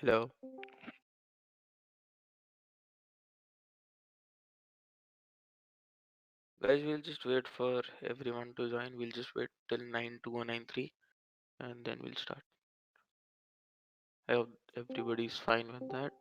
Hello. Guys, we'll just wait for everyone to join. We'll just wait till 92093 and then we'll start. I hope everybody's fine with that.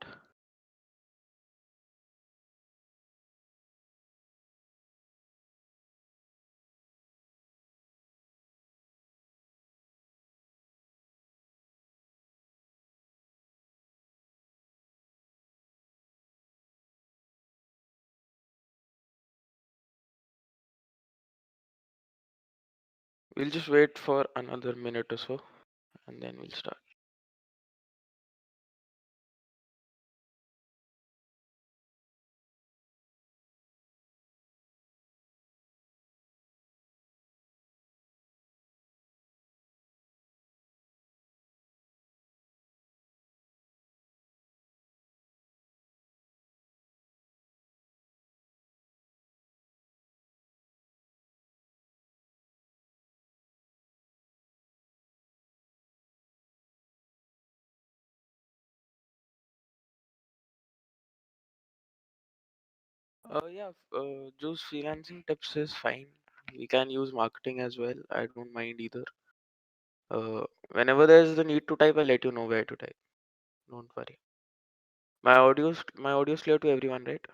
We'll just wait for another minute or so and then we'll start. Just freelancing tips is fine. We can use marketing as well. I don't mind either. Whenever there's the need to type, I'll let you know where to type. Don't worry. My audio's clear to everyone, right?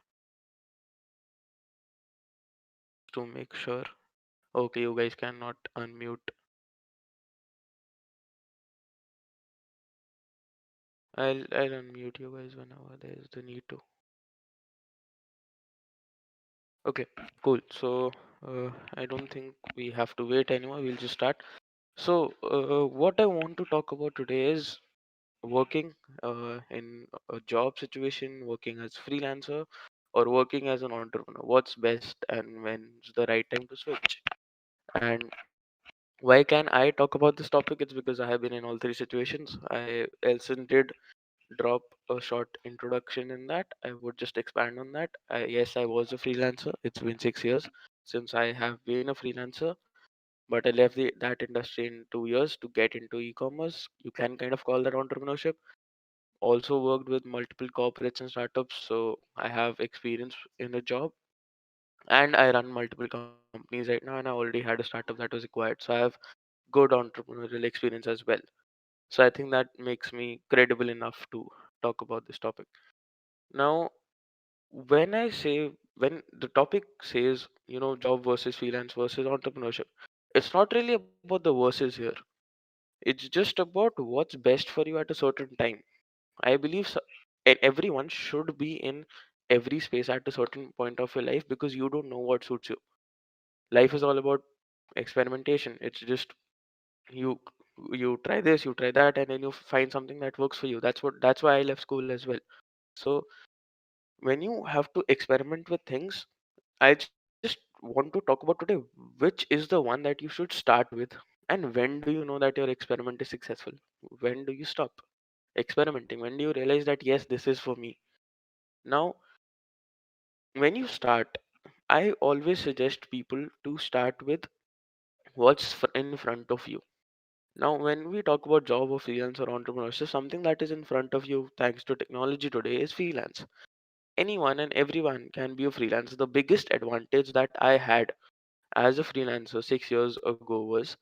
To make sure. Okay, you guys cannot unmute. I'll unmute you guys whenever there's the need to. Okay, cool. So I don't think we have to wait anymore. We'll just start. So what I want to talk about today is working in a job situation, working as freelancer, or working as an entrepreneur. What's best and when's the right time to switch? And why can I talk about this topic? It's because I have been in all three situations. Elson did drop a short introduction in that. I would just expand on that. Yes, I was a freelancer. It's been 6 years since I have been a freelancer, but I left that industry in 2 years to get into e-commerce. You can kind of call that entrepreneurship. Also worked with multiple corporates and startups, so I have experience in a job, and I run multiple companies right now, and I already had a startup that was acquired, so I have good entrepreneurial experience as well. So I think that makes me credible enough to talk about this topic. Now, when the topic says, job versus freelance versus entrepreneurship, it's not really about the verses here. It's just about what's best for you at a certain time. I believe everyone should be in every space at a certain point of your life because you don't know what suits you. Life is all about experimentation. It's just you you try this, you try that, and then you find something that works for you. That's why I left school as well. So when you have to experiment with things, I just want to talk about today which is the one that you should start with, and when do you know that your experiment is successful? When do you stop experimenting? When do you realize that yes, this is for me? Now, when you start, I always suggest people to start with what's in front of you. Now, when we talk about job or freelance or entrepreneurship, something that is in front of you thanks to technology today is freelance. Anyone and everyone can be a freelancer. The biggest advantage that I had as a freelancer 6 years ago was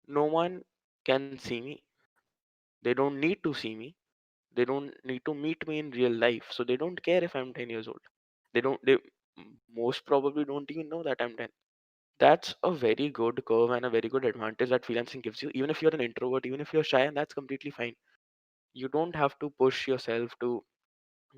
no one can see me. They don't need to see me. They don't need to meet me in real life. So they don't care if I'm 10 years old. They most probably don't even know that I'm 10. That's a very good curve and a very good advantage that freelancing gives you. Even if you're an introvert, even if you're shy, and that's completely fine. You don't have to push yourself to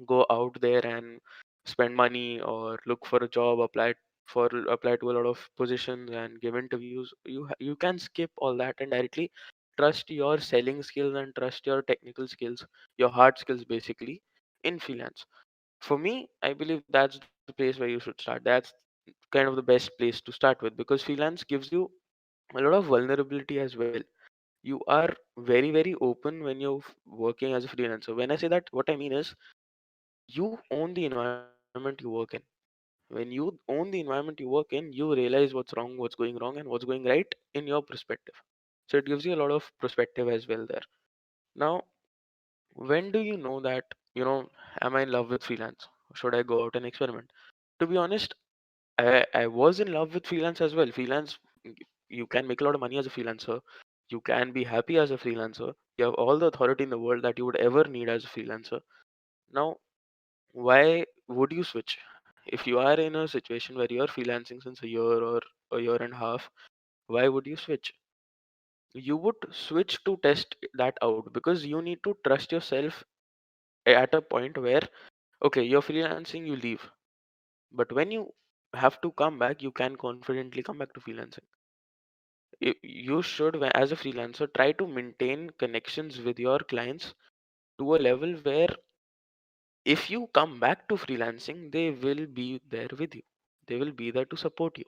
go out there and spend money or look for a job, apply to a lot of positions and give interviews. You can skip all that and directly trust your selling skills and trust your technical skills, your hard skills basically, in freelance. For me, I believe that's the place where you should start. That's kind of the best place to start with because freelance gives you a lot of vulnerability as well. You are very open when you're working as a freelancer. When I say that, what I mean is you own the environment you work in. When you own the environment you work in, you realize what's wrong, what's going wrong, and what's going right in your perspective. So it gives you a lot of perspective as well there. Now, When do you know that, you know, am I in love with freelance? Should I go out and experiment? To be honest, I was in love with freelance as well. Freelance, y- you can make a lot of money as a freelancer. You can be happy as a freelancer. You have all the authority in the world that you would ever need as a freelancer. Now, why would you switch? If you are in a situation where you're freelancing since a year or a year and a half, why would you switch? You would switch to test that out because you need to trust yourself at a point where, okay, you're freelancing, you leave. But when you have to come back, you can confidently come back to freelancing. You should, as a freelancer, try to maintain connections with your clients to a level where if you come back to freelancing, they will be there with you. They will be there to support you.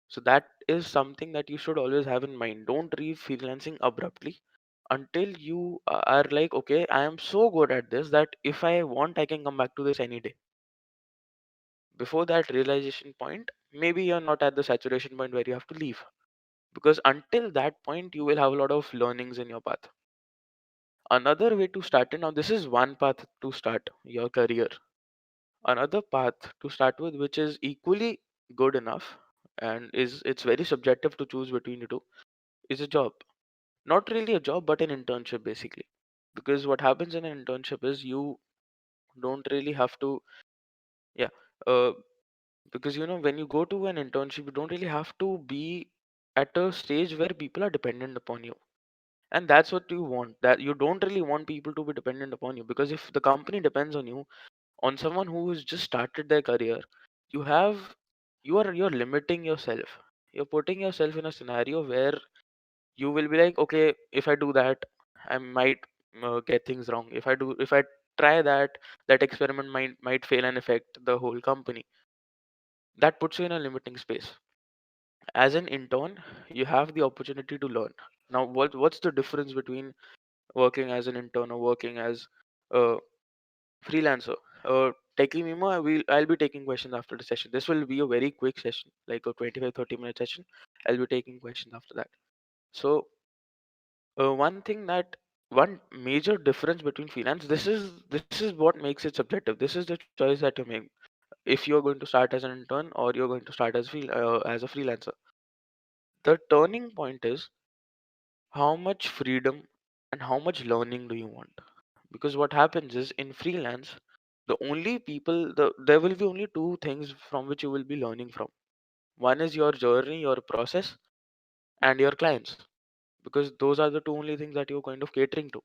So that is something that you should always have in mind. Don't leave freelancing abruptly until you are like, okay, I am so good at this that if I want, I can come back to this any day. Before that realization point, maybe you're not at the saturation point where you have to leave. Because until that point, you will have a lot of learnings in your path. Another way to start it, now this is one path to start your career. Another path to start with, which is equally good enough and is it's very subjective to choose between the two, is a job. Not really a job, but an internship basically. Because what happens in an internship is you don't really have to, yeah, uh, because you know when you go to an internship, you don't really have to be at a stage where people are dependent upon you. And that's what you want. That you don't really want people to be dependent upon you because if the company depends on you, on someone who has just started their career, you have you're limiting yourself. You're putting yourself in a scenario where you will be like, okay, if I do that, I might get things wrong. If I try that, that experiment might fail and affect the whole company. That puts you in a limiting space. As an intern, you have the opportunity to learn. Now, what's the difference between working as an intern or working as a freelancer? Taking Mimo, I'll be taking questions after the session. This will be a very quick session, like a 25-30 minute session. I'll be taking questions after that. So, one major difference between freelance, this is what makes it subjective. This is the choice that you make if you're going to start as an intern or you're going to start as a freelancer. The turning point is how much freedom and how much learning do you want? Because what happens is in freelance, there will be only two things from which you will be learning from. One is your journey, your process, and your clients, because those are the two only things that you're kind of catering to.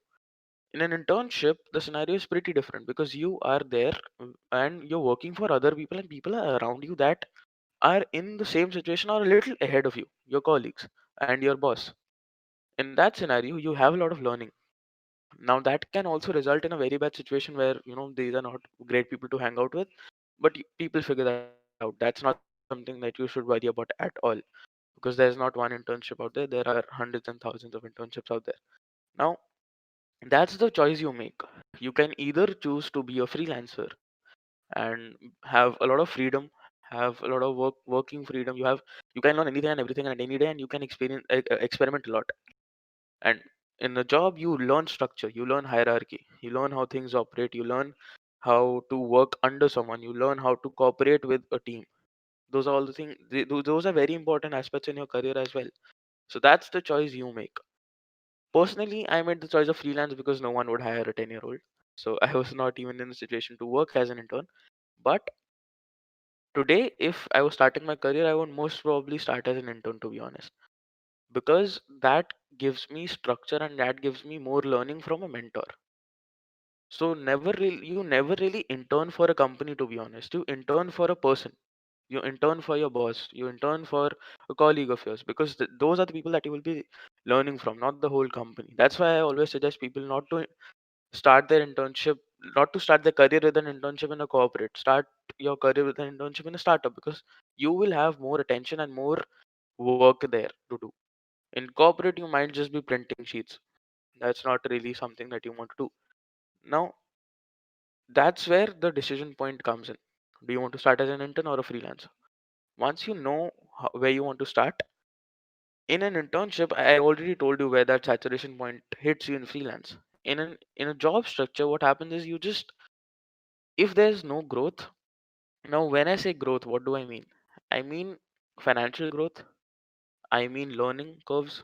In an internship, the scenario is pretty different because you are there, and you're working for other people, and people are around you that are in the same situation or a little ahead of you, your colleagues and your boss. In that scenario, you have a lot of learning. Now that can also result in a very bad situation where these are not great people to hang out with, but people figure that out. That's not something that you should worry about at all, because there's not one internship out there. There are hundreds and thousands of internships out there. Now, that's the choice you make. You can either choose to be a freelancer and have a lot of freedom, have a lot of working freedom. You can learn anything and everything at any day, and you can experiment a lot. And in a job, you learn structure, you learn hierarchy, you learn how things operate, you learn how to work under someone, you learn how to cooperate with a team. Those are all the things. Those are very important aspects in your career as well. So that's the choice you make. Personally, I made the choice of freelance because no one would hire a 10-year-old. So I was not even in a situation to work as an intern. But today, if I was starting my career, I would most probably start as an intern, to be honest, because that gives me structure and that gives me more learning from a mentor. So you never really intern for a company, to be honest. You intern for a person. You intern for your boss. You intern for a colleague of yours, because those are the people that you will be learning from, not the whole company. That's why I always suggest people start their internship, not to start their career with an internship in a corporate. Start your career with an internship in a startup, because you will have more attention and more work there to do. In corporate, you might just be printing sheets. That's not really something that you want to do. Now, that's where the decision point comes in. Do you want to start as an intern or a freelancer? Once you know where you want to start, in an internship, I already told you where that saturation point hits you in freelance. in a job structure, what happens is you just, if there's no growth. Now when I say growth, what do I mean? I mean financial growth, I mean learning curves.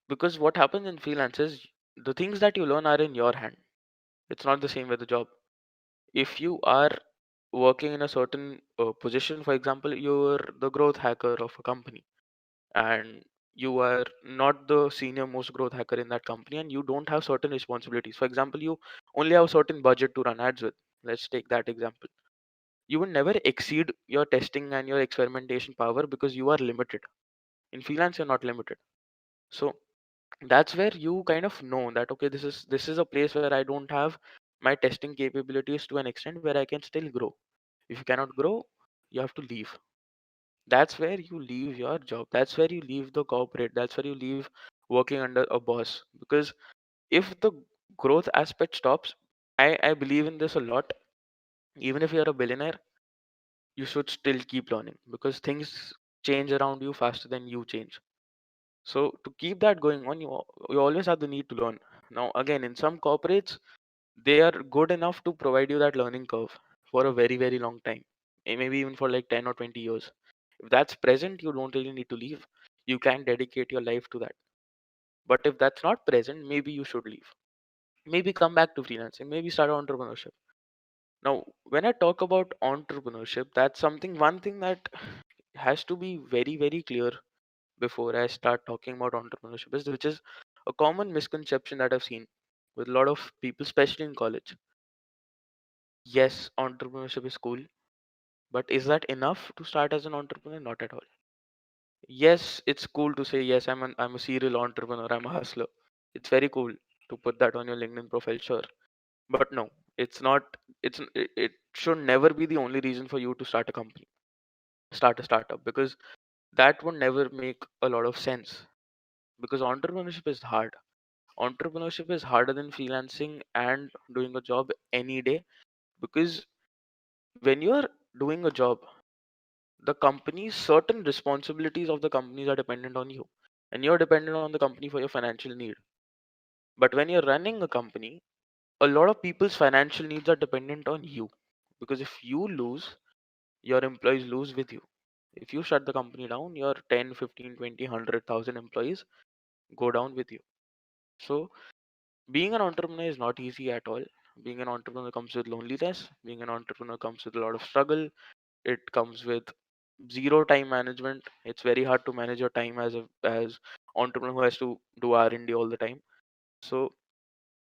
Because what happens in freelance is the things that you learn are in your hand. It's not the same with the job. If you are working in a certain position, for example, you're the growth hacker of a company, and you are not the senior most growth hacker in that company, and you don't have certain responsibilities. For example, you only have a certain budget to run ads with. Let's take that example. You will never exceed your testing and your experimentation power because you are limited. In freelance, you're not limited. So that's where you kind of know that, okay, this is a place where I don't have my testing capabilities to an extent where I can still grow. If you cannot grow, you have to leave. That's where you leave your job. That's where you leave the corporate. That's where you leave working under a boss. Because if the growth aspect stops, I believe in this a lot. Even if you're a billionaire, you should still keep learning because things change around you faster than you change. So to keep that going on, you always have the need to learn. Now again, in some corporates, they are good enough to provide you that learning curve for a very very long time, maybe even for like 10 or 20 years. If that's present, you don't really need to leave. You can dedicate your life to that. But if that's not present, maybe you should leave. Maybe come back to freelancing, maybe start entrepreneurship. Now when I talk about entrepreneurship, that's something, one thing that has to be very very clear before I start talking about entrepreneurship is, which is a common misconception that I've seen with a lot of people, especially in college. Yes, entrepreneurship is cool, but is that enough to start as an entrepreneur? Not at all. Yes, it's cool to say yes, I'm a serial entrepreneur, I'm a hustler. It's very cool to put that on your LinkedIn profile, sure. But no, it's not. It should never be the only reason for you to start a company, start a startup, because that would never make a lot of sense. Because entrepreneurship is hard. Entrepreneurship is harder than freelancing and doing a job any day, because when you're doing a job, the company's certain responsibilities of the companies are dependent on you, and you're dependent on the company for your financial need. But when you're running a company, a lot of people's financial needs are dependent on you, because if you lose, your employees lose with you. If you shut the company down, your 10, 15, 20, 100,000 employees go down with you. So being an entrepreneur is not easy at all. Being an entrepreneur comes with loneliness. Being an entrepreneur comes with a lot of struggle. It comes with zero time management. It's very hard to manage your time as entrepreneur who has to do R&D all the time. So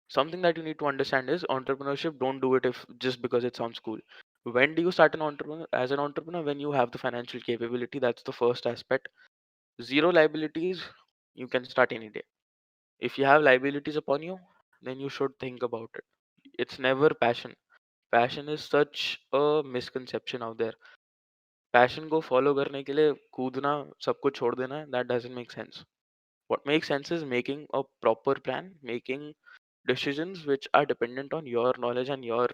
something that you need to understand is entrepreneurship. Don't do it if just because it sounds cool. When do you start an entrepreneur? As an entrepreneur, when you have the financial capability, that's the first aspect. Zero liabilities, you can start any day. If you have liabilities upon you, then you should think about it. It's never passion. Passion is such a misconception out there. Passion को follow करने के लिए कूदना, सब कुछ छोड़ देना, that doesn't make sense. What makes sense is making a proper plan, making decisions which are dependent on your knowledge and your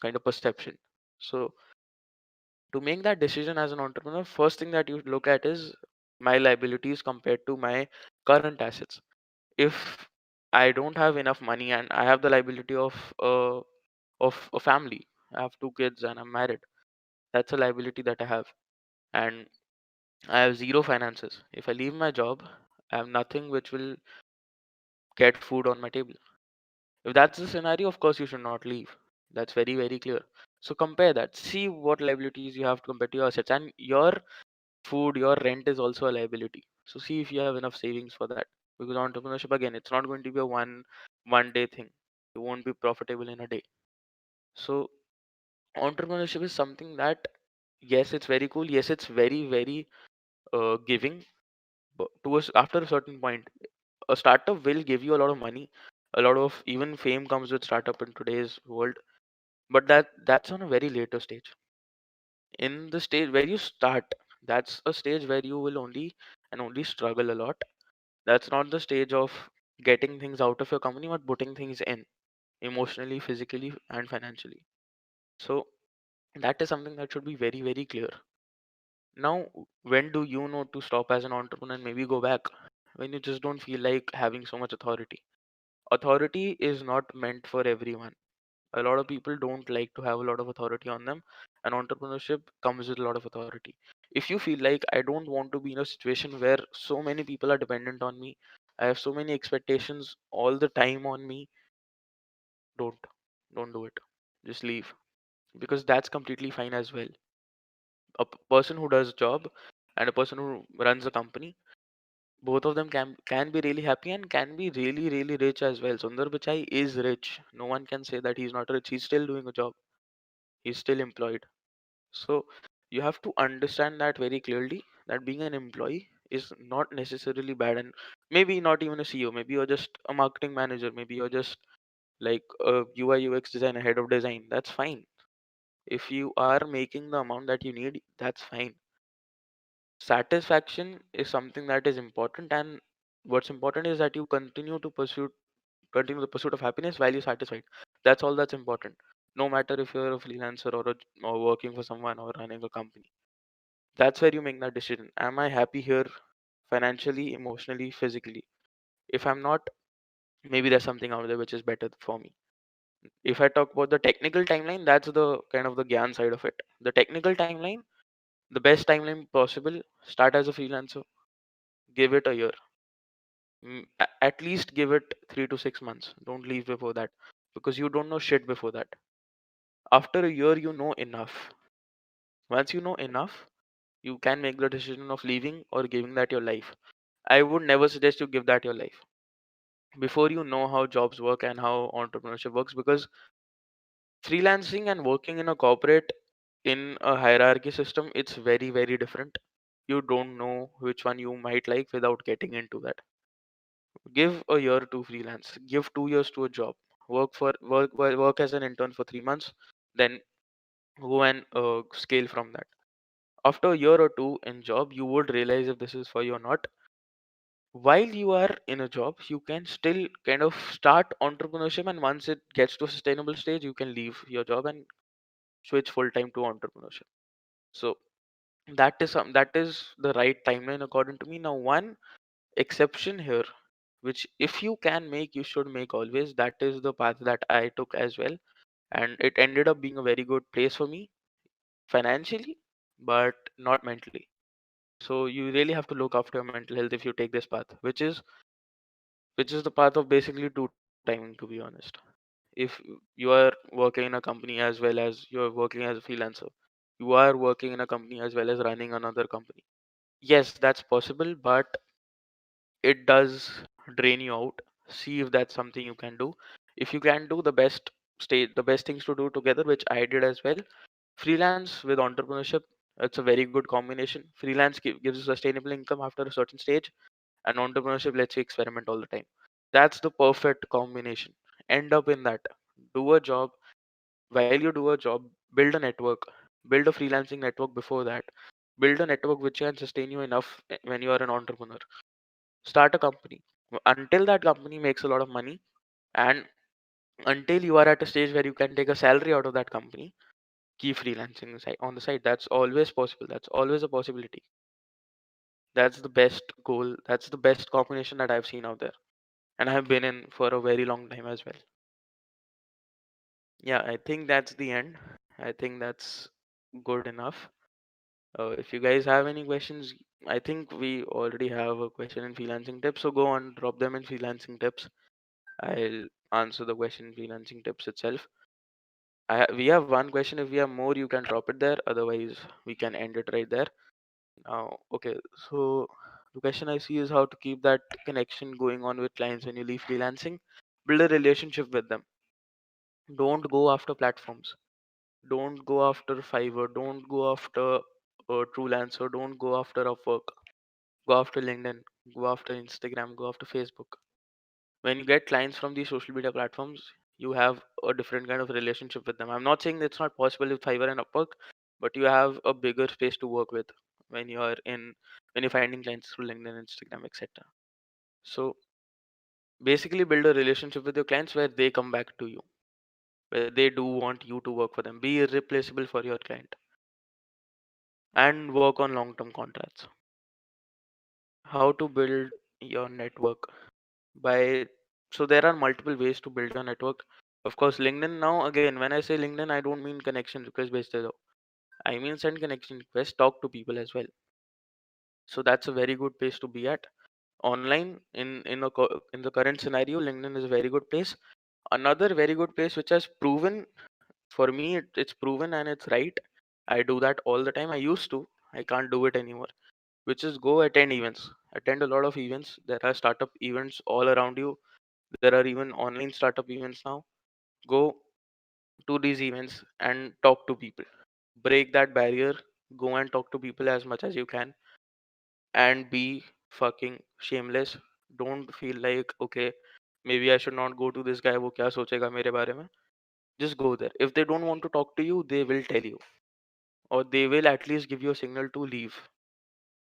kind of perception. So to make that decision as an entrepreneur, first thing that you look at is my liabilities compared to my current assets. If I don't have enough money and I have the liability of a family, I have two kids and I'm married. That's a liability that I have, and I have zero finances. If I leave my job, I have nothing which will get food on my table. If that's the scenario, of course you should not leave. That's very very clear. So compare that. See what liabilities you have compared to your assets, and your food, your rent is also a liability. So see if you have enough savings for that. Because entrepreneurship, again, it's not going to be a one day thing. You won't be profitable in a day. So entrepreneurship is something that, yes, it's very cool. Yes, it's very very giving. But to us, after a certain point, a startup will give you a lot of money. A lot of even fame comes with startup in today's world. But that's on a very later stage. In the stage where you start, that's a stage where you will only and only struggle a lot. That's not the stage of getting things out of your company, but putting things in emotionally, physically, and financially. So that is something that should be very, very clear. Now, when do you know to stop as an entrepreneur and maybe go back? When you just don't feel like having so much authority. Authority is not meant for everyone. A lot of people don't like to have a lot of authority on them, and entrepreneurship comes with a lot of authority. If you feel like I don't want to be in a situation where so many people are dependent on me, I have so many expectations all the time on me, don't don't do it. Just leave, because that's completely fine as well. Person who does a job and a person who runs a company, both of them can be really happy and can be really rich as well. Sundar Pichai is rich. No one can say that he's not rich. He's still doing a job. He's still employed. So you have to understand that very clearly, that being an employee is not necessarily bad. And maybe not even a CEO, maybe you're just a marketing manager, maybe you're just like a UI UX designer, head of design. That's fine. If you are making the amount that you need, that's fine. Satisfaction is something that is important, and what's important is that you continue the pursuit of happiness while you're satisfied. That's all that's important. No matter if you're a freelancer or working for someone or running a company. That's where you make that decision. Am I happy here financially, emotionally, physically? If I'm not, maybe there's something out there which is better for me. If I talk about the technical timeline, that's the kind of the Gyan side of it. The technical timeline, the best timeline possible, start as a freelancer, give it a year. At least give it 3 to 6 months. Don't leave before that, because you don't know shit before that. After a year, you know enough. Once you know enough, you can make the decision of leaving or giving that your life. I would never suggest you give that your life before you know how jobs work and how entrepreneurship works, because freelancing and working in a corporate, in a hierarchy system, it's very different. You don't know which one you might like without getting into that. Give a year to freelance, give 2 years to a job, work as an intern for 3 months, then go and scale from that. After a year or two in job, you would realize if this is for you or not. While you are in a job, you can still kind of start entrepreneurship, and once it gets to a sustainable stage, you can leave your job and switch full time to entrepreneurship. So that is the right timeline according to me. Now, one exception here, which if you can make, you should make always. That is the path that I took as well, and it ended up being a very good place for me financially, but not mentally. So you really have to look after your mental health if you take this path, which is the path of basically two timing, to be honest. If you are working in a company as well as you're working as a freelancer, you are working in a company as well as running another company. Yes, that's possible, but it does drain you out. See if that's something you can do. If you can do the best things to do together, which I did as well. Freelance with entrepreneurship, it's a very good combination. Freelance gives you sustainable income after a certain stage, and entrepreneurship lets you experiment all the time. That's the perfect combination. End up in that. Do a job. While you do a job, build a network, build a freelancing network before that, build a network which can sustain you enough when you are an entrepreneur. Start a company. Until that company makes a lot of money, and until you are at a stage where you can take a salary out of that company, keep freelancing on the side. That's always possible. That's always a possibility. That's the best goal. That's the best combination that I've seen out there, and I've been in for a very long time as well. Yeah, I think that's the end. I think that's good enough. If you guys have any questions, I think we already have a question in freelancing tips. So go on, drop them in freelancing tips. I'll answer the question in freelancing tips itself. We have one question. If we have more, you can drop it there. Otherwise, we can end it right there. Now, okay. So the question I see is how to keep that connection going on with clients when you leave freelancing. Build a relationship with them. Don't go after platforms. Don't go after Fiverr. Don't go after Truelancer. Don't go after Upwork. Go after LinkedIn. Go after Instagram. Go after Facebook. When you get clients from these social media platforms, you have a different kind of relationship with them. I'm not saying it's not possible with Fiverr and Upwork, but you have a bigger space to work with when you are in when you're finding clients through LinkedIn, Instagram, etc. So basically build a relationship with your clients where they come back to you, where they do want you to work for them. Be irreplaceable for your client and work on long-term contracts. How to build your network? By So there are multiple ways to build a network. Of course, LinkedIn now, again, when I say LinkedIn, I don't mean connection request based. I mean send connection request, talk to people as well. So that's a very good place to be at. Online in the current scenario, LinkedIn is a very good place. Another very good place which has proven for me, it's proven and it's right. I do that all the time. I used to. I can't do it anymore. Which is go attend events. Attend a lot of events. There are startup events all around you. There are even online startup events now. Go to these events and talk to people. Break that barrier. Go and talk to people as much as you can and be fucking shameless. Don't feel like, okay, maybe I should not go to this guy. वो क्या सोचेगा मेरे बारे में? Just go there. If they don't want to talk to you, they will tell you, or they will at least give you a signal to leave.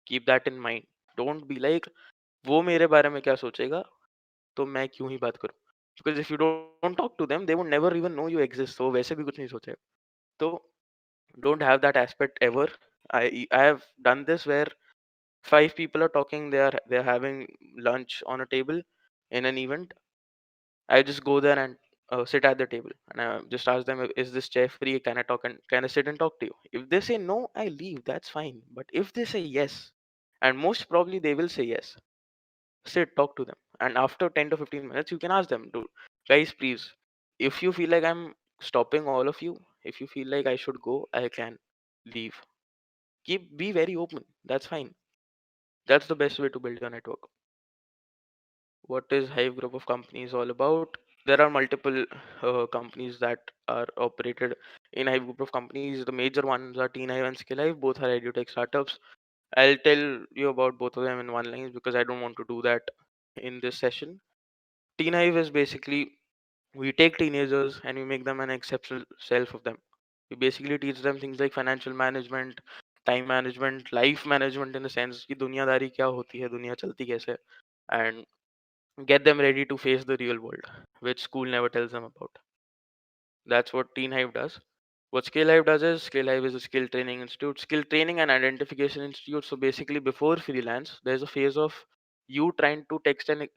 Keep that in mind. Don't be like, वो मेरे बारे में क्या सोचेगा, तो मैं क्यों ही बात करूँ? Because if you don't talk to them, they would never even know you exist. So वैसे भी कुछ नहीं सोचेगा. तो don't have that aspect ever. I have done this where five people are talking. They're having lunch on a table in an event. I just go there and sit at the table and I just ask them, is this chair free? Can I talk and can I sit and talk to you? If they say no, I leave. That's fine. But if they say yes, and most probably they will say yes, sit, talk to them. And after 10 to 15 minutes, you can ask them, dude, guys, please, if you feel like I'm stopping all of you, if you feel like I should go, I can leave. Be very open. That's fine. That's the best way to build your network. What is Hive group of companies all about? There are multiple companies that are operated in Hive group of companies. The major ones are Teen Hive and Skill Hive. Both are edutech startups. I'll tell you about both of them in one line because I don't want to do that in this session. Teen Hive is basically, we take teenagers and we make them an exceptional self of them. We basically teach them things like financial management, time management, life management, in the sense कि दुनियादारी क्या होती है, दुनिया चलती कैसे है, and get them ready to face the real world, which school never tells them about. That's what Teen Hive does. What Skill Hive does is, Skill Hive is a skill training institute, skill training and identification institute. So basically, before freelance, there's a phase of you trying to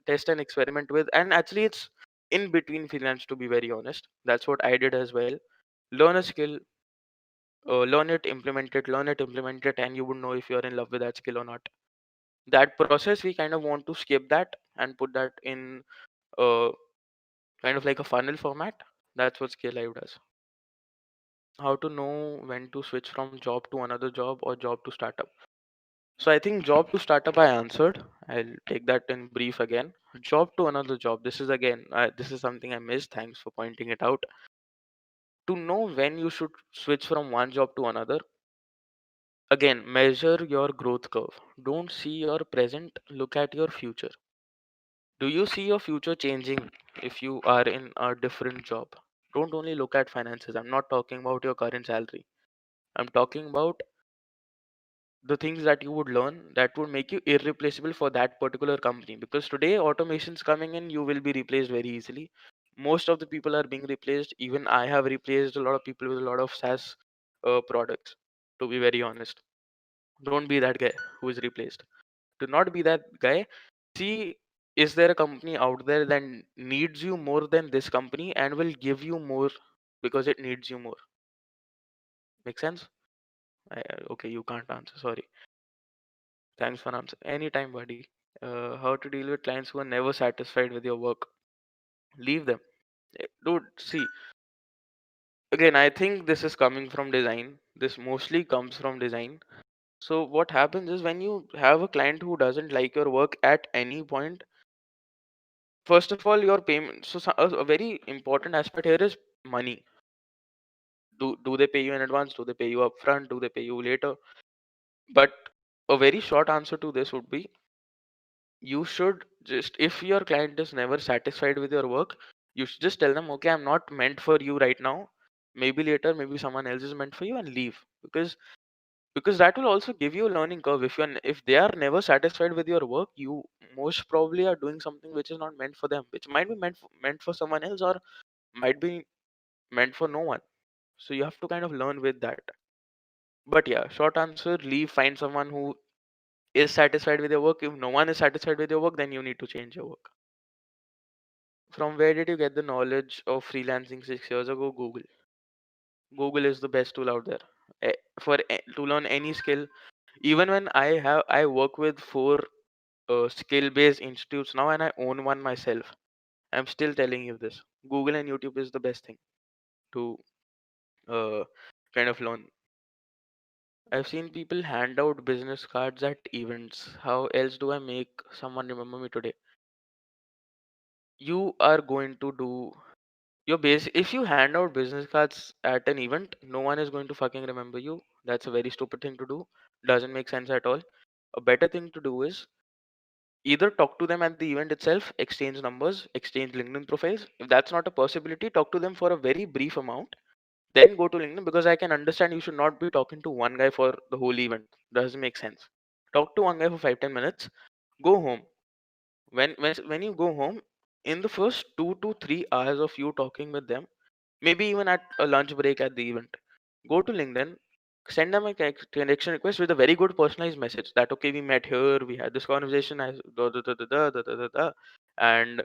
test and experiment with, and actually, it's in between freelance. To be very honest, that's what I did as well. Learn a skill, learn it, implement it, and you would know if you're in love with that skill or not. That process, we kind of want to skip that and put that in uh, kind of like a funnel format. That's what Skill Hive does. How to know when to switch from job to another job or job to startup. So I think job to startup I answered. I'll take that in brief again. Job to another job. This is again, this is something I missed. Thanks for pointing it out. To know when you should switch from one job to another, again, measure your growth curve. Don't see your present, look at your future. Do you see your future changing if you are in a different job? Don't only look at finances. I'm not talking about your current salary. I'm talking about the things that you would learn that would make you irreplaceable for that particular company. Because today, automation's coming in, you will be replaced very easily. Most of the people are being replaced. Even I have replaced a lot of people with a lot of SaaS products, to be very honest. Don't be that guy who is replaced. Do not be that guy. See, is there a company out there that needs you more than this company and will give you more because it needs you more? Make sense? Okay, you can't answer. Sorry. Thanks for answer. Anytime, buddy. How to deal with clients who are never satisfied with your work? Leave them. Dude, see, again, I think this is coming from design. This mostly comes from design. So what happens is when you have a client who doesn't like your work at any point, first of all, your payment. So a very important aspect here is money. Do they pay you in advance? Do they pay you upfront? Do they pay you later? But a very short answer to this would be, you should just, if your client is never satisfied with your work, you should just tell them, okay, I'm not meant for you right now. Maybe later, maybe someone else is meant for you, and leave. Because that will also give you a learning curve. If they are never satisfied with your work, you most probably are doing something which is not meant for them, which might be meant for someone else, or might be meant for no one. So you have to kind of learn with that. But yeah, short answer, leave, find someone who is satisfied with your work. If no one is satisfied with your work, then you need to change your work. From where did you get the knowledge of freelancing 6 years ago? Google. Google is the best tool out there. To learn any skill. Even when I work with four skill based institutes now, and I own one myself. I'm still telling you this. Google and YouTube is the best thing to uh, kind of learn. I've seen people hand out business cards at events. How else do I make someone remember me today? You are going to do your base. If you hand out business cards at an event, no one is going to fucking remember you. That's a very stupid thing to do. Doesn't make sense at all. A better thing to do is either talk to them at the event itself, exchange numbers, exchange LinkedIn profiles. If that's not a possibility, talk to them for a very brief amount, then go to LinkedIn, because I can understand you should not be talking to one guy for the whole event. Doesn't make sense. Talk to one guy for 5-10 minutes, go home. When you go home, in the first 2 to 3 hours of you talking with them, maybe even at a lunch break at the event, go to LinkedIn, send them a connection request with a very good personalized message that okay, we met here, we had this conversation, as da, da, da, da, da, da, da, da, da. And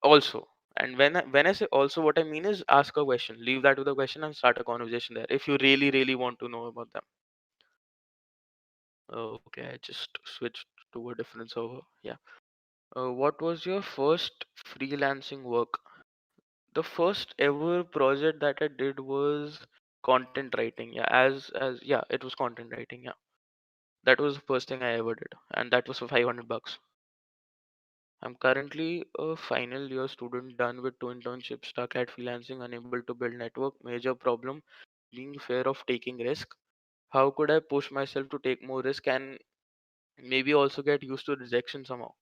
also, and when I say also, what I mean is ask a question, leave that with a question and start a conversation there if you really really want to know about them. Okay, I just switched to a different server. Yeah. What was your first freelancing work? The first ever project that I did was content writing. Yeah, as yeah, it was content writing. Yeah, that was the first thing I ever did, and that was for $500. I'm currently a final year student, done with 2 internships, stuck at freelancing, unable to build network. Major problem being fear of taking risk. How could I push myself to take more risk and maybe also get used to rejection somehow?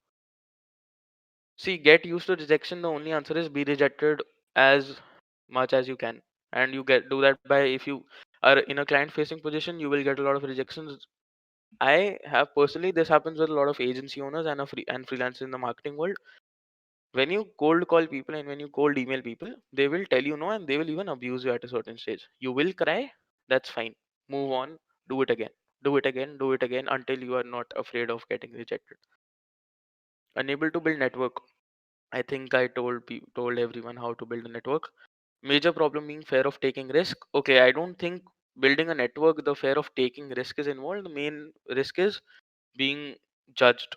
See, get used to rejection. The only answer is be rejected as much as you can, and you get do that by, if you are in a client facing position, you will get a lot of rejections. I have personally, this happens with a lot of agency owners and freelancers in the marketing world. When you cold call people and when you cold email people, they will tell you no, and they will even abuse you at a certain stage. You will cry, that's fine. Move on, do it again, do it again, do it again until you are not afraid of getting rejected. Unable to build network. I think I told everyone how to build a network. Major problem being fear of taking risk. Okay, I don't think building a network, the fear of taking risk is involved. The main risk is being judged.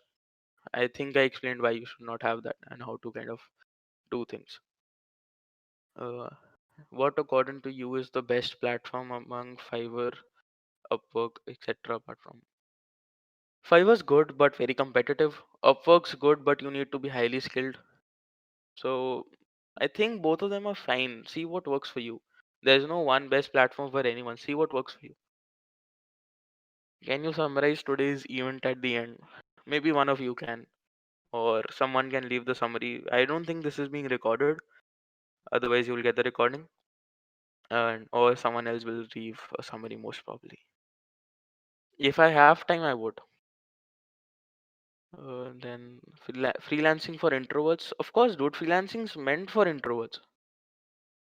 I think I explained why you should not have that and how to kind of do things. Uh, what according to you is the best platform among Fiverr, Upwork, etc. apart from Fiverr's good but very competitive. Upwork's good but you need to be highly skilled. So I think both of them are fine. See what works for you. There's no one best platform for anyone. See what works for you. Can you summarize today's event at the end? Maybe one of you can, or someone can leave the summary. I don't think this is being recorded. Otherwise, you will get the recording, and or someone else will leave a summary most probably. If I have time, I would. Then freelancing for introverts. Of course, dude, freelancing is meant for introverts.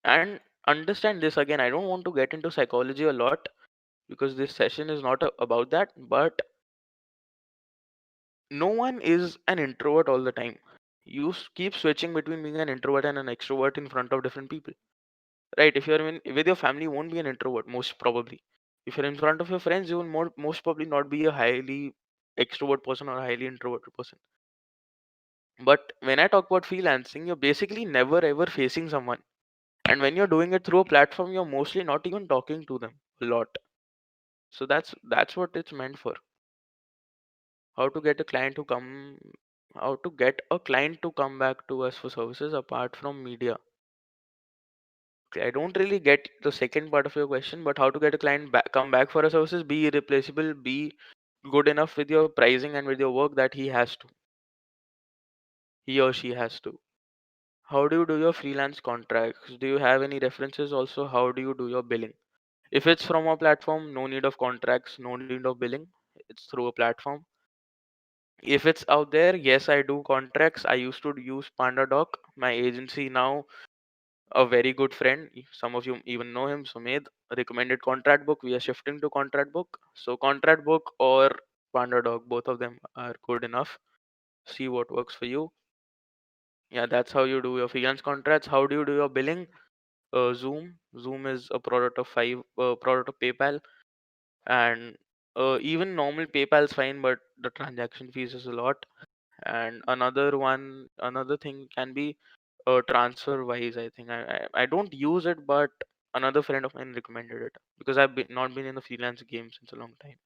And understand this again. I don't want to get into psychology a lot because this session is not about that. But no one is an introvert all the time. You keep switching between being an introvert and an extrovert in front of different people, right? If you're with your family, you won't be an introvert most probably. If you're in front of your friends, you will most probably not be a highly extrovert person or a highly introverted person. But when I talk about freelancing, you're basically never ever facing someone, and when you're doing it through a platform, you're mostly not even talking to them a lot. So that's what it's meant for. How to get a client to come how to get a client to come back to us for services apart from media. Okay, I don't really get the second part of your question, but how to get a client come back for our services, be irreplaceable, be good enough with your pricing and with your work that he or she has to. How do you do your freelance contracts? Do you have any references? Also, how do you do your billing? If it's from a platform, no need of contracts, no need of billing. It's through a platform. If it's out there, yes, I do contracts. I used to use PandaDoc. My agency now, a very good friend, some of you even know him, Sumedh, recommended contract book. We are shifting to contract book. So contract book or PandaDoc, both of them are good enough. See what works for you. Yeah, that's how you do your freelance contracts. How do you do your billing? Zoom is a product of product of PayPal, and even normal PayPal is fine, but the transaction fees is a lot. And another thing can be transfer wise. I think I don't use it, but another friend of mine recommended it because not been in the freelance game since a long time.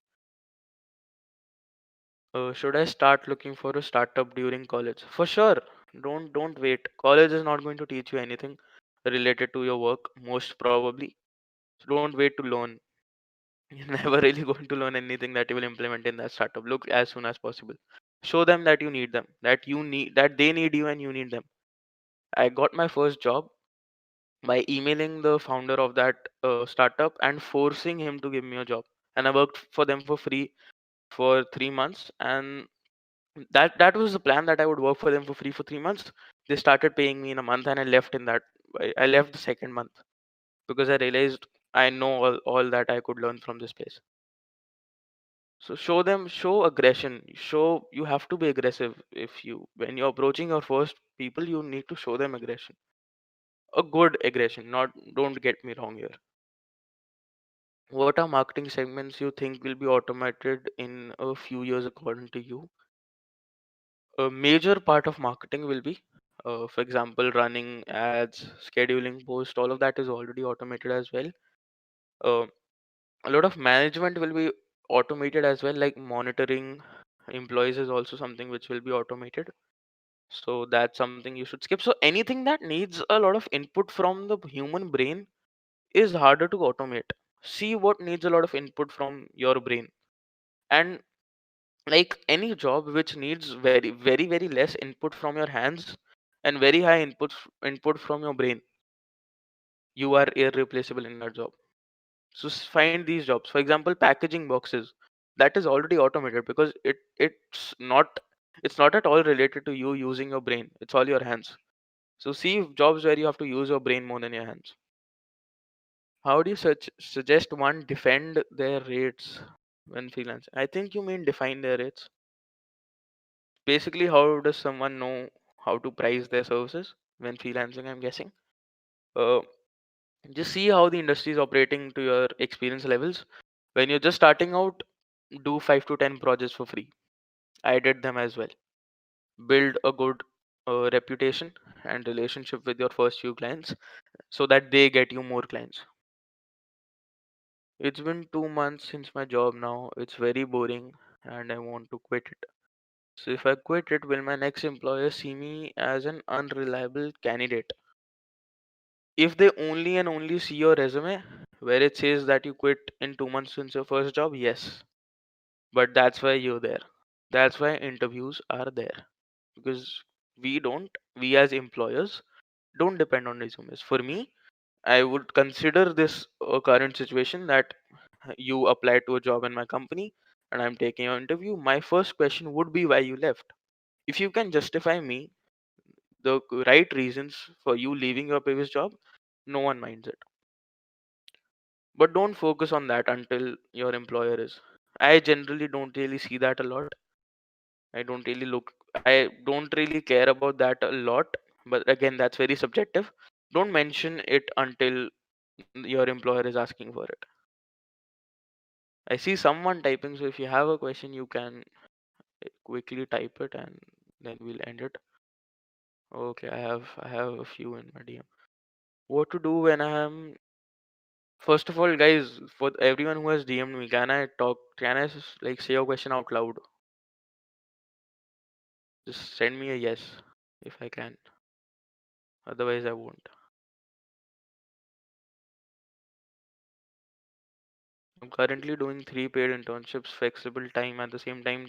Should I start looking for a startup during college? For sure. Don't wait. College is not going to teach you anything related to your work, most probably. So don't wait to learn. You're never really going to learn anything that you will implement in that startup. Look as soon as possible. Show them that you need them, that they need you and you need them. I got my first job by emailing the founder of that startup and forcing him to give me a job. And I worked for them for free for 3 months, and that was the plan, that I would work for them for free for 3 months. They started paying me in a month, and I left in that. I left the second month because I realized I know all that I could learn from this place. So show aggression. You have to be aggressive. If you when you're approaching your first people, you need to show them aggression. A good aggression, not don't get me wrong here. What are marketing segments you think will be automated in a few years according to you? A major part of marketing will be, for example, running ads, scheduling posts, all of that is already automated as well. Uh, a lot of management will be automated as well, like monitoring employees is also something which will be automated. So that's something you should skip. So anything that needs a lot of input from the human brain is harder to automate. See what needs a lot of input from your brain. And like any job which needs very less input from your hands and very high input from your brain, you are irreplaceable in that job. So find these jobs. For example, packaging boxes, that is already automated because it's not at all related to you using your brain. It's all your hands. So see jobs where you have to use your brain more than your hands. How do you suggest one defend their rates when freelance? I think you mean define their rates. Basically, how does someone know how to price their services when freelancing? I'm guessing. Uh, just see how the industry is operating to your experience levels. When you're just starting out, do 5 to 10 projects for free. I did them as well. Build a good reputation and relationship with your first few clients so that they get you more clients. It's been 2 months since my job now. It's very boring and I want to quit it. So if I quit it, will my next employer see me as an unreliable candidate? If they only and only see your resume where it says that you quit in 2 months since your first job, yes. But that's why you're there. That's why interviews are there. Because we as employers don't depend on resumes. For me, I would consider this a current situation that you applied to a job in my company and I'm taking your interview. My first question would be why you left. If you can justify me the right reasons for you leaving your previous job, no one minds it. But don't focus on that until your employer is. I generally don't really see that a lot. I don't really care about that a lot. But again, that's very subjective. Don't mention it until your employer is asking for it. I see someone typing, so if you have a question, you can quickly type it and then we'll end it. Okay, I have a few in my DM. What to do when I am. First of all, guys, for everyone who has DM'd me, can I talk? Can I like say your question out loud? Just send me a yes if I can. Otherwise, I won't. I'm currently doing 3 paid internships, flexible time at the same time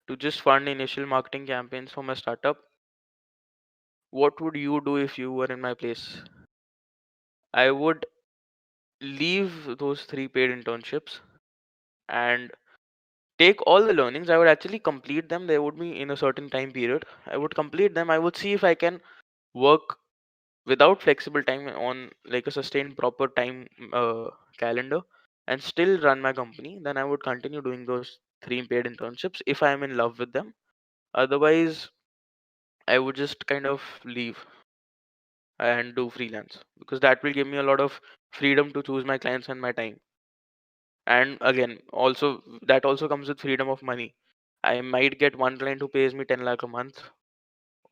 to just fund initial marketing campaigns for my startup. What would you do if you were in my place? I would leave those 3 paid internships and take all the learnings. I would actually complete them. They would be in a certain time period. I would complete them. I would see if I can work without flexible time on like a sustained proper time calendar and still run my company. Then I would continue doing those 3 paid internships if I am in love with them. Otherwise, I would just kind of leave and do freelance, because that will give me a lot of freedom to choose my clients and my time. And again, also that also comes with freedom of money. I might get one client who pays me 10 lakh a month.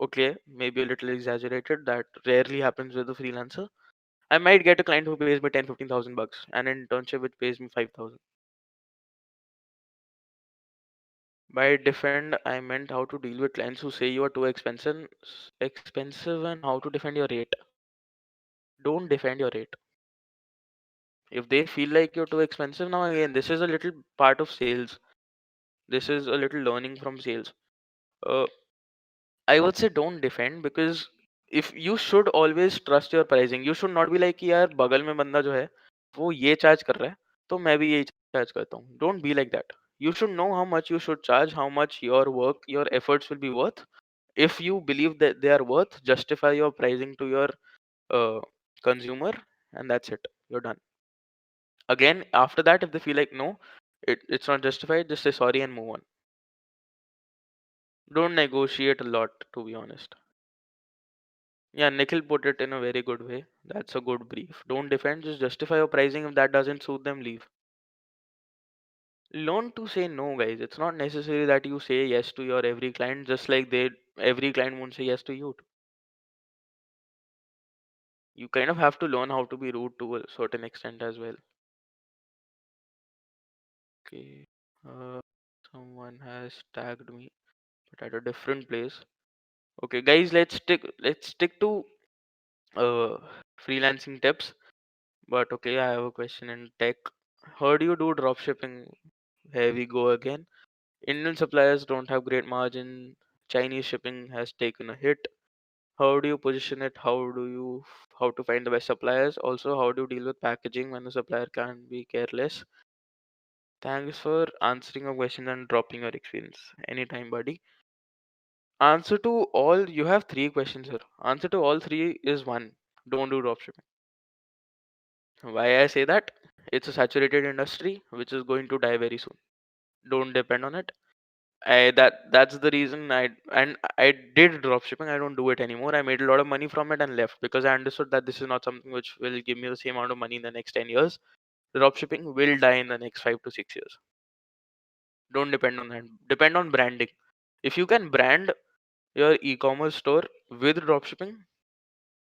Okay, maybe a little exaggerated. That rarely happens with a freelancer. I might get a client who pays me 10, 15,000 bucks, an internship which pays me 5,000. By defend, I meant how to deal with clients who say you are too expensive, and how to defend your rate. Don't defend your rate. If they feel like you're too expensive, now again, this is a little part of sales. This is a little learning from sales. Uh, I would say don't defend, because if you should always trust your pricing. You should not be like कि यार बगल में बंदा जो है वो ये charge कर रहा है तो मैं भी यही चार्ज करता हूँ. Don't be like that. You should know how much you should charge, how much your work, your efforts will be worth. If you believe that they are worth, justify your pricing to your uh, consumer, and that's it. You're done. Again, after that, if they feel like no, it's not justified, just say sorry and move on. Don't negotiate a lot, to be honest. Yeah, Nikhil put it in a very good way. That's a good brief. Don't defend, just justify your pricing. If that doesn't suit them, leave. Learn to say no, guys. It's not necessary that you say yes to your every client, just like every client won't say yes to you. You kind of have to learn how to be rude to a certain extent as well. Okay. Uh, Someone has tagged me, but at a different place. Okay, guys, let's stick to uh freelancing tips. But okay, I have a question in tech. Heard you do drop shipping. Here we go again. Indian suppliers don't have great margin. Chinese shipping has taken a hit. How do you position it? How to find the best suppliers? Also, how do you deal with packaging when the supplier can be careless? Thanks for answering a question and dropping your experience. Anytime, buddy. Answer to all, you have three questions here. Answer to all three is one. Don't do dropshipping. Why I say that? It's a saturated industry which is going to die very soon. Don't depend on it. That's the reason I did dropshipping. I don't do it anymore. I made a lot of money from it and left, because I understood that this is not something which will give me the same amount of money in the next 10 years. Dropshipping will die in the next 5 to 6 years. Don't depend on that. Depend on branding. If you can brand your e-commerce store with dropshipping,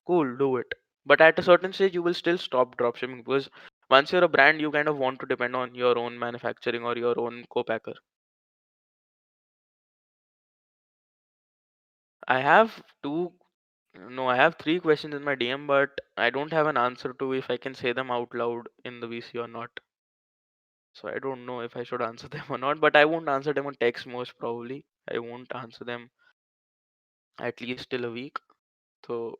cool, do it. But at a certain stage, you will still stop dropshipping, because once you're a brand, you kind of want to depend on your own manufacturing or your own co-packer. I have two, no, I have three questions in my DM, but I don't have an answer to if I can say them out loud in the VC or not. So I don't know if I should answer them or not, but I won't answer them on text most probably. I won't answer them at least till a week. So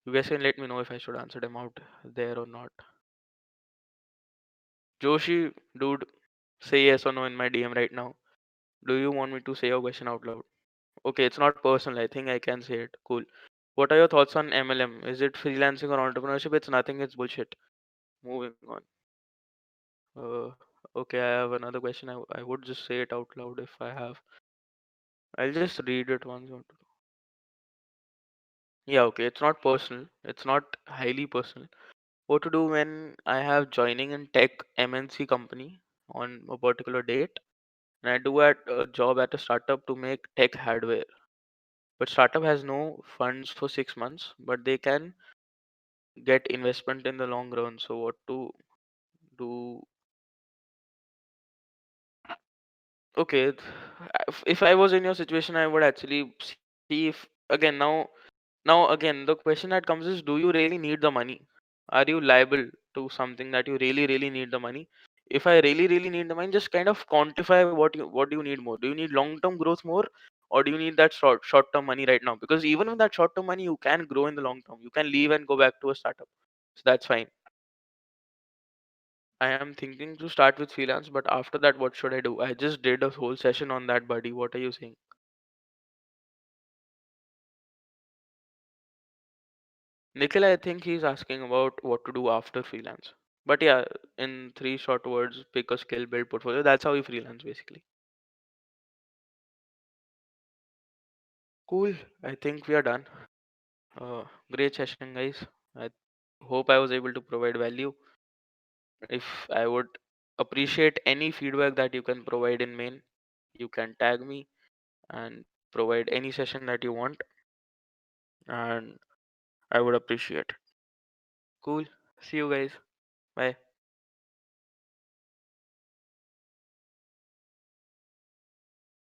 you guys can let me know if I should answer them out there or not. Joshi, dude, say yes or no in my DM right now. Do you want me to say your question out loud? Okay, it's not personal. I think I can say it. Cool. What are your thoughts on MLM? Is it freelancing or entrepreneurship? It's nothing. It's bullshit. Moving on. Uh, okay, I have another question. I would just say it out loud if I have. I'll just read it once. Yeah, okay. It's not personal. It's not highly personal. What to do when I have joining in tech MNC company on a particular date, and I do at a job at a startup to make tech hardware. But startup has no funds for 6 months, but they can get investment in the long run. So what to do? Okay, if I was in your situation, I would actually see if again now again the question that comes is, do you really need the money? Are you liable to something that you really need the money? If I really need the money, just kind of quantify what do you need more? Do you need long term growth more, or do you need that short term money right now? Because even with that short term money, you can grow in the long term. You can leave and go back to a startup. So that's fine. I am thinking to start with freelance, but after that, what should I do? I just did a whole session on that, buddy. What are you saying? Nikhil, I think he's asking about what to do after freelance. But yeah, in three short words, pick a skill, build portfolio. That's how you freelance basically. Cool. I think we are done. Great session, guys. I hope I was able to provide value. If I would appreciate any feedback that you can provide in main, you can tag me and provide any session that you want, and I would appreciate it. Cool. See you guys. Bye.